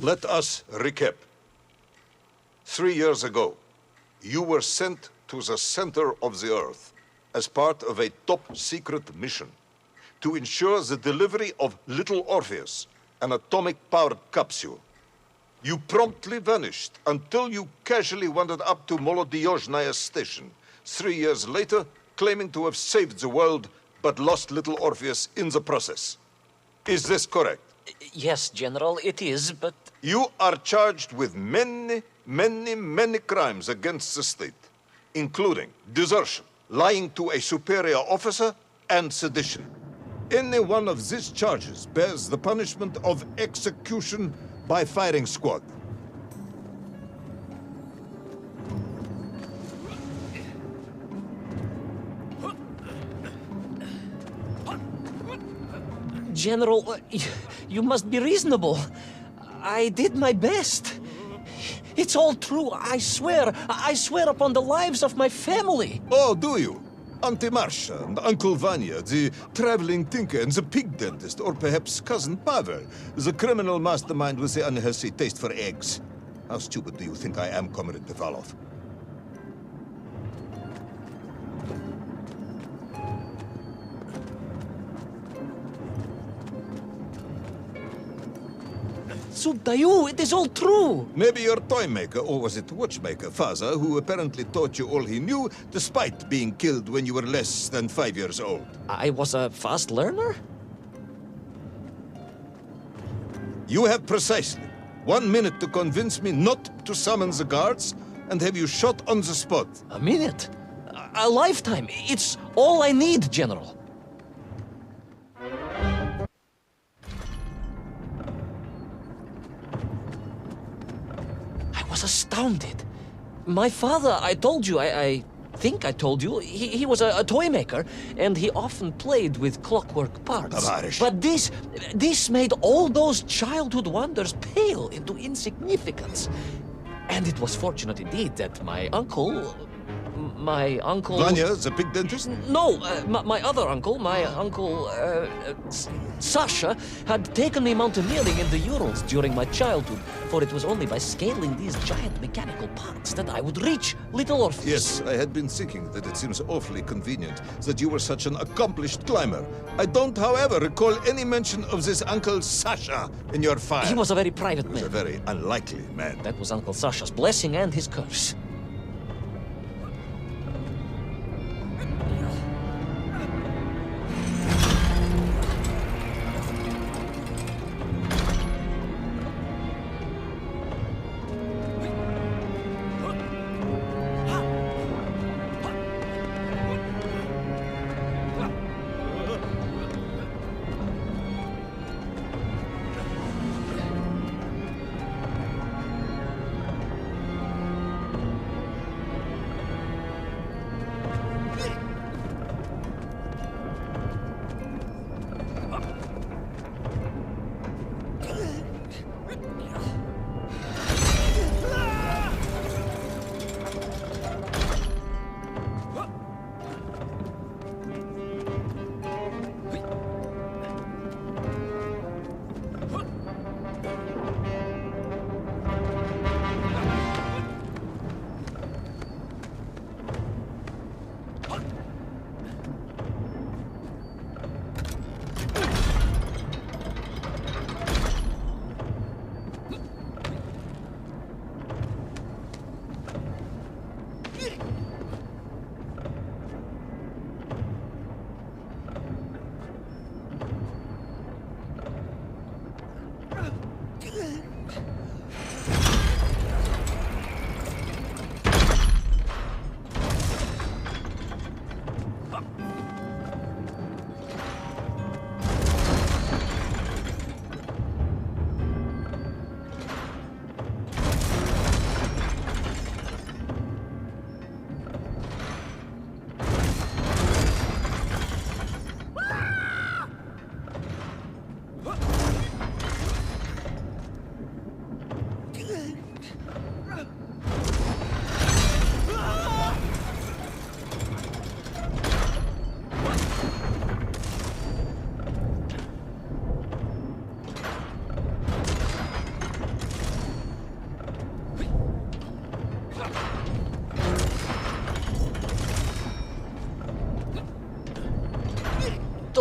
Let us recap. 3 years ago, you were sent to the center of the Earth as part of a top-secret mission to ensure the delivery of Little Orpheus, an atomic-powered capsule. You promptly vanished until you casually wandered up to Molodiyozhnaya station 3 years later, claiming to have saved the world, but lost Little Orpheus in the process. Is this correct? Yes, General, it is, but... You are charged with many crimes against the state, including desertion, lying to a superior officer, and sedition. Any one of these charges bears the punishment of execution by firing squad. General, you must be reasonable. I did my best. It's all true, I swear. I swear upon the lives of my family. Oh, do you? Auntie Marcia and Uncle Vanya, the traveling tinker and the pig dentist, or perhaps Cousin Pavel, the criminal mastermind with the unhealthy taste for eggs. How stupid do you think I am, Comrade Pivalov? Subdayu, it is all true. Maybe your toy maker, or was it watchmaker, Faza, who apparently taught you all he knew, despite being killed when you were less than 5 years old. I was a fast learner? You have precisely 1 minute to convince me not to summon the guards, and have you shot on the spot. A minute? A lifetime. It's all I need, General. I was astounded. My father, I told you, I think I told you, he was a toy maker, and he often played with clockwork parts. Tavarish. But this made all those childhood wonders pale into insignificance. And it was fortunate indeed that my uncle... Vanya, the pig dentist? No, my other uncle, Sasha, had taken me mountaineering in the Urals during my childhood, for it was only by scaling these giant mechanical parts that I would reach Little Orpheus. Yes, I had been thinking that it seems awfully convenient that you were such an accomplished climber. I don't, however, recall any mention of this Uncle Sasha in your file. He was a very private man. A very unlikely man. That was Uncle Sasha's blessing and his curse.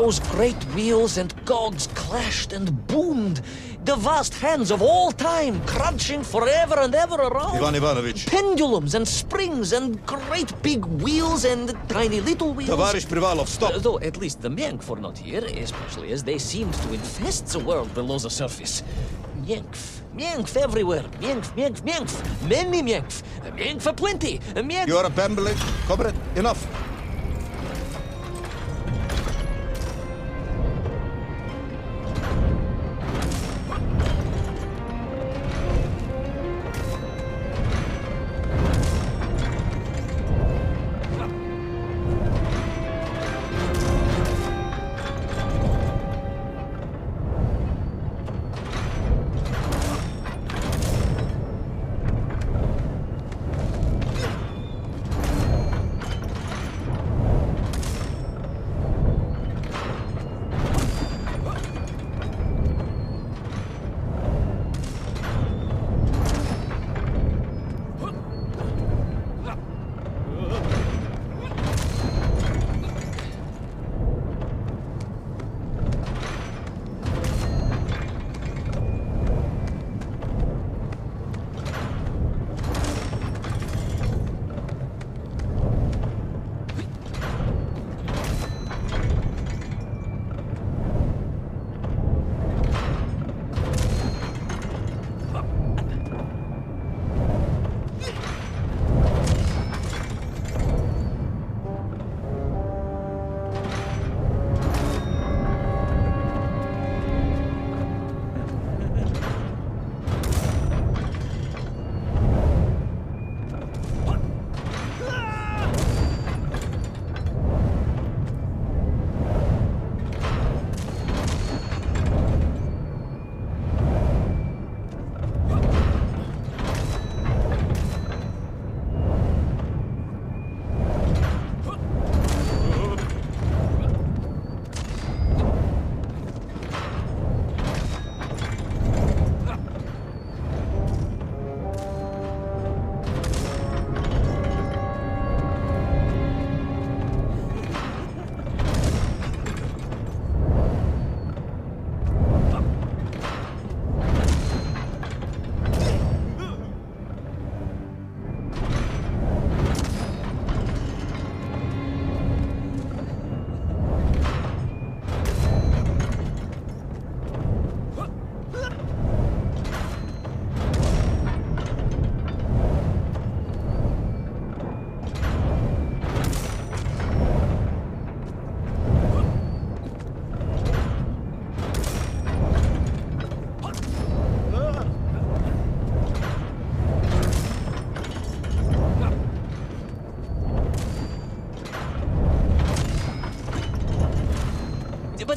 Those great wheels and cogs clashed and boomed. The vast hands of all time crunching forever and ever around. Ivan Ivanovich. Pendulums and springs and great big wheels and tiny little wheels. Товарищ Privalov, stop! Though at least the Myenk were not here, especially as they seemed to infest the world below the surface. Myenk everywhere. Myenk. Many Myenk for plenty. Myenk. You are babbling. Comrade, enough.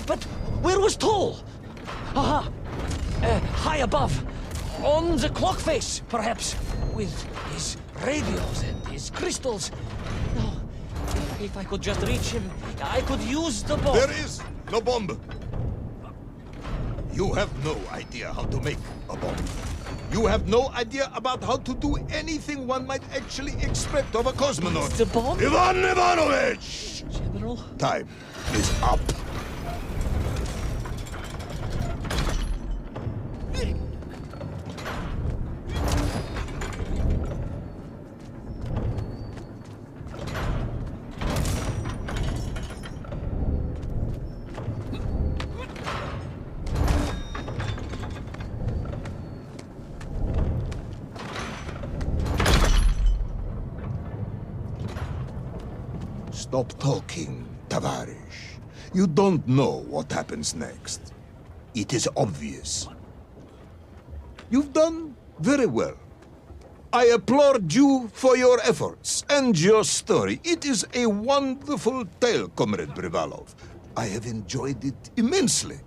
But where was Toll? Aha! High above. On the clock face, perhaps. With his radios and his crystals. No. If I could just reach him, I could use the bomb. There is no bomb. You have no idea how to make a bomb. You have no idea about how to do anything one might actually expect of a cosmonaut. The bomb? Ivan Ivanovich! General? Time is up. Stop talking, Tavarish. You don't know what happens next. It is obvious. You've done very well. I applaud you for your efforts and your story. It is a wonderful tale, Comrade Privalov. I have enjoyed it immensely.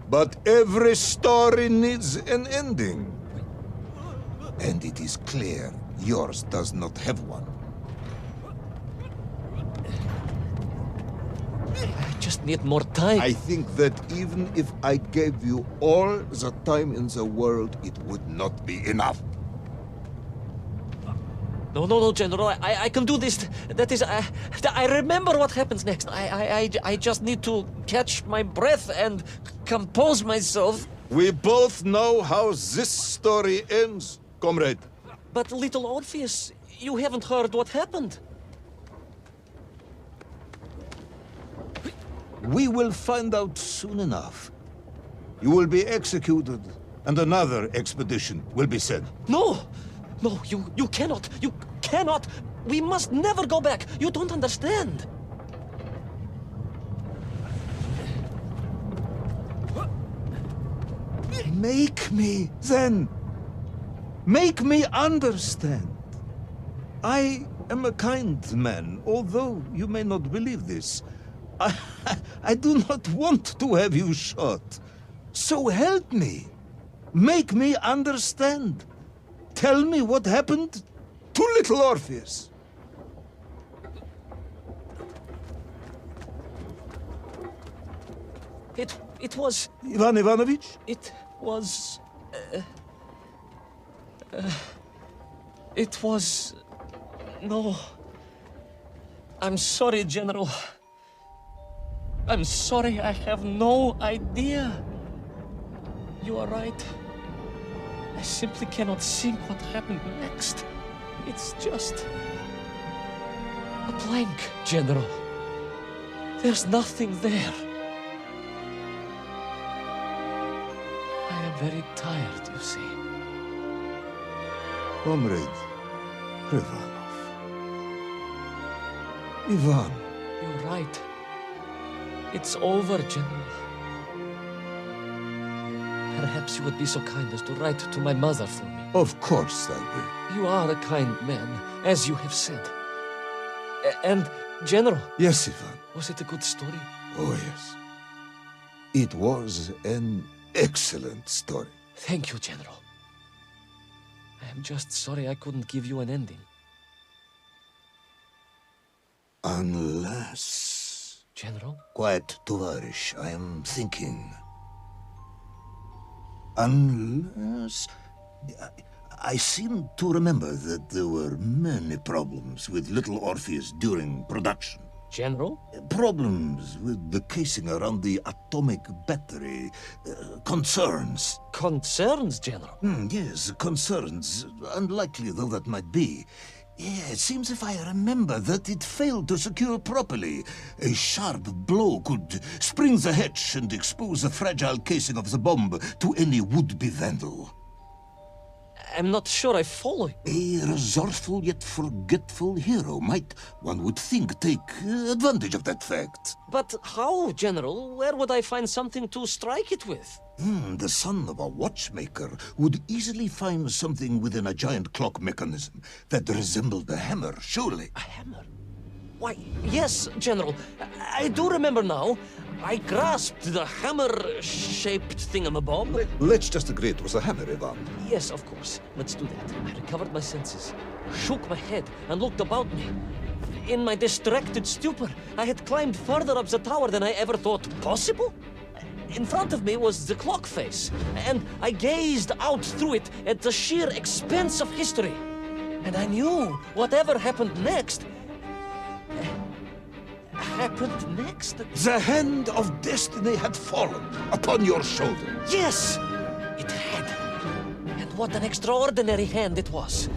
But every story needs an ending. And it is clear yours does not have one. I just need more time. I think that even if I gave you all the time in the world, it would not be enough. No, General. I can do this. That is, I remember what happens next. I just need to catch my breath and compose myself. We both know how this story ends, comrade. But little Orpheus, you haven't heard what happened. We will find out soon enough. You will be executed, and another expedition will be sent. No, you cannot. You cannot. We must never go back. You don't understand. Make me, then. Make me understand. I am a kind man, although you may not believe this. I do not want to have you shot. So help me. Make me understand. Tell me what happened to little Orpheus. It was... Ivan Ivanovich? It was... It was... No. I'm sorry, General. I'm sorry, I have no idea. You are right. I simply cannot think what happened next. It's just... a blank, General. There's nothing there. I am very tired, you see. Comrade Privanov. Ivan. You're right. It's over, General. Perhaps you would be so kind as to write to my mother for me. Of course I will. You are a kind man, as you have said. And, General, Yes, Ivan. was it a good story? Oh, yes. It was an excellent story. Thank you, General. I am just sorry I couldn't give you an ending. Unless... General? Quiet, Tovarish, I am thinking. Unless... I seem to remember that there were many problems with little Orpheus during production. General? Problems with the casing around the atomic battery. Concerns. Concerns, General? Yes, concerns. Unlikely though that might be. Yeah, it seems if I remember that it failed to secure properly. A sharp blow could spring the hatch and expose the fragile casing of the bomb to any would-be vandal. I'm not sure I follow you. A resourceful yet forgetful hero might, one would think, take advantage of that fact. But how, General? Where would I find something to strike it with? The son of a watchmaker would easily find something within a giant clock mechanism that resembled a hammer, surely. A hammer? Why, yes, General. I do remember now. I grasped the hammer-shaped thingamabob. Let's just agree it was a hammer, Ivan. Yes, of course. Let's do that. I recovered my senses, shook my head, and looked about me. In my distracted stupor, I had climbed further up the tower than I ever thought possible. In front of me was the clock face, and I gazed out through it at the sheer expanse of history. And I knew whatever happened next... happened next? The hand of destiny had fallen upon your shoulder. Yes! It had. And what an extraordinary hand it was.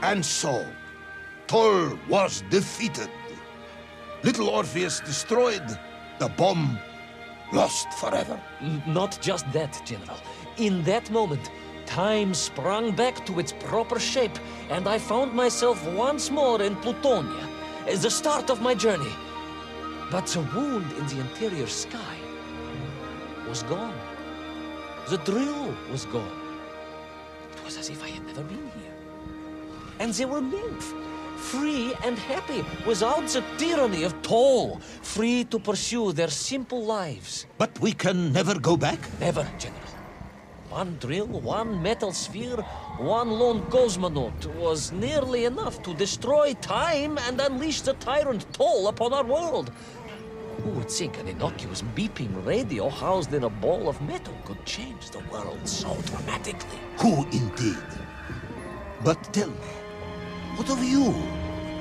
And so, Toll was defeated. Little Orpheus destroyed, the bomb lost forever. Not just that, General. In that moment, time sprung back to its proper shape, and I found myself once more in Plutonia, as the start of my journey. But the wound in the interior sky was gone. The drill was gone. It was as if I had never been here. And they were nymph, free and happy, without the tyranny of toll, free to pursue their simple lives. But we can never go back? Never, General. One drill, one metal sphere, one lone cosmonaut was nearly enough to destroy time and unleash the tyrant Toll upon our world. Who would think an innocuous beeping radio housed in a ball of metal could change the world so dramatically? Who indeed? But tell me, what of you?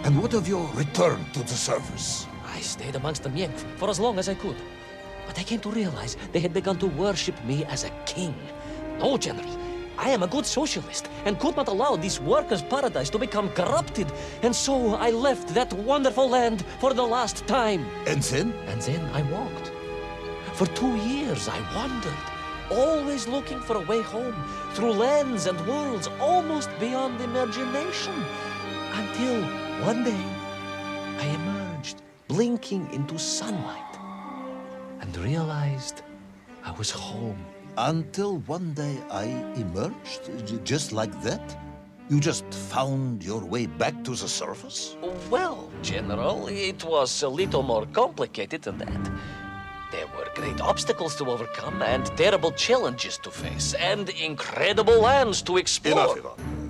And what of your return to the surface? I stayed amongst the Mienk for as long as I could. But I came to realize they had begun to worship me as a king. No, General. I am a good socialist and could not allow this workers' paradise to become corrupted. And so I left that wonderful land for the last time. And then? And then I walked. For 2 years I wandered, always looking for a way home, through lands and worlds almost beyond imagination. Until one day I emerged, blinking into sunlight, and realized I was home. Until one day I emerged, just like that? You just found your way back to the surface? Well, General, it was a little more complicated than that. There were great obstacles to overcome and terrible challenges to face and incredible lands to explore. Enough, Ivan.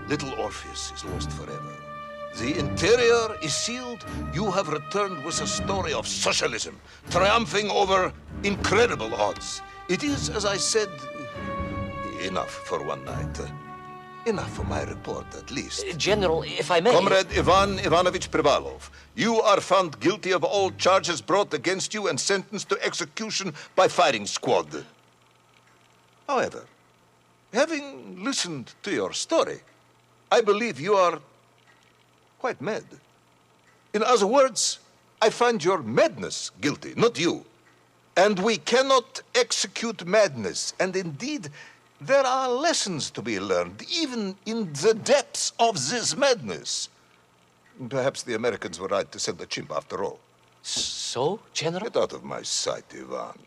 Little Orpheus is lost forever. The interior is sealed. You have returned with a story of socialism, triumphing over incredible odds. It is, as I said, enough for one night. Enough for my report, at least. General, if I may... Comrade Ivan Ivanovich Privalov, you are found guilty of all charges brought against you and sentenced to execution by firing squad. However, having listened to your story, I believe you are quite mad. In other words, I find your madness guilty, not you. And we cannot execute madness. And indeed, there are lessons to be learned, even in the depths of this madness. Perhaps the Americans were right to send a chimp after all. So, General? Get out of my sight, Ivan.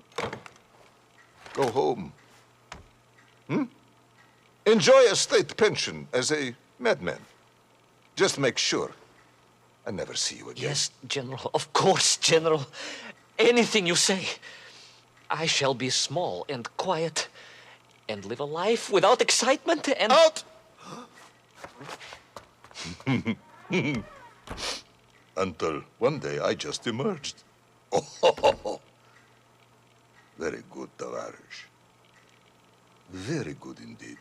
Go home. Enjoy a state pension as a madman. Just make sure I never see you again. Yes, General. Of course, General. Anything you say. I shall be small and quiet and live a life without excitement and... Out! Until one day I just emerged. Oh, very good, Tavarish. Very good indeed.